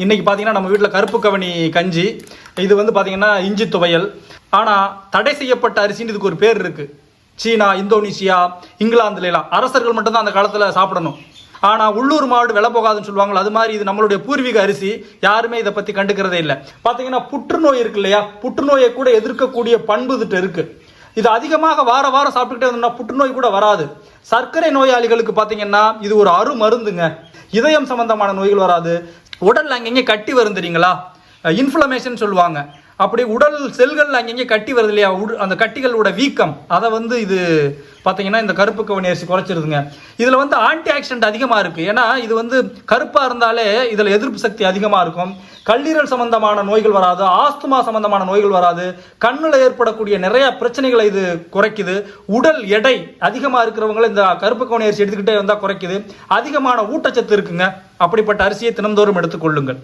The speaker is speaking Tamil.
இன்னைக்கு பார்த்தீங்கன்னா நம்ம வீட்டில் கருப்பு கவனி கஞ்சி, இது வந்து பார்த்தீங்கன்னா இஞ்சி துவையல். ஆனால் தடை செய்யப்பட்ட அரிசின்னு இதுக்கு ஒரு பேர் இருக்கு. சீனா, இந்தோனேஷியா, இங்கிலாந்துலாம் அரசர்கள் மட்டும்தான் அந்த காலத்தில் சாப்பிடணும். ஆனால் உள்ளூர் மாடு விலை போகாதுன்னு சொல்லுவாங்களோ, அது மாதிரி இது நம்மளுடைய பூர்வீக அரிசி. யாருமே இதை பற்றி கண்டுக்கிறதே இல்லை. பார்த்தீங்கன்னா புற்றுநோய் இருக்கு இல்லையா, புற்றுநோயை கூட எதிர்க்கக்கூடிய பண்பு இதுட்டு இருக்கு. இது அதிகமாக வாரம் சாப்பிட்டுக்கிட்டே இருந்தோம்னா புற்றுநோய் கூட வராது. சர்க்கரை நோயாளிகளுக்கு பார்த்தீங்கன்னா இது ஒரு மருந்துங்க. இதயம் சம்பந்தமான நோய்கள் வராது. உடல் அங்கங்கே கட்டி வரும் தெரியுங்களா, இன்ஃப்ளமேஷன் சொல்லுவாங்க. அப்படி உடல் செல்கள் அங்கங்கே கட்டி வருது இல்லையா, அந்த கட்டிகளோட வீக்கம், அதை வந்து இது பார்த்தீங்கன்னா இந்த கருப்பு கவனி அரிசி குறைச்சிருதுங்க. இதில் வந்து ஆன்டி ஆக்சிடென்ட் அதிகமாக இருக்குது. ஏன்னா இது வந்து கருப்பாக இருந்தாலே இதில் எதிர்ப்பு சக்தி அதிகமாக இருக்கும். கல்லீரல் சம்பந்தமான நோய்கள் வராது, ஆஸ்துமா சம்பந்தமான நோய்கள் வராது, கண்ணில் ஏற்படக்கூடிய நிறைய பிரச்சனைகளை இது குறைக்குது. உடல் எடை அதிகமாக இருக்கிறவங்களை இந்த கருப்பு கவனி அரிசி எடுத்துக்கிட்டே வந்தால் குறைக்குது. அதிகமான ஊட்டச்சத்து இருக்குங்க. அப்படிப்பட்ட அரிசியை தினந்தோறும் எடுத்துக்கொள்ளுங்கள்.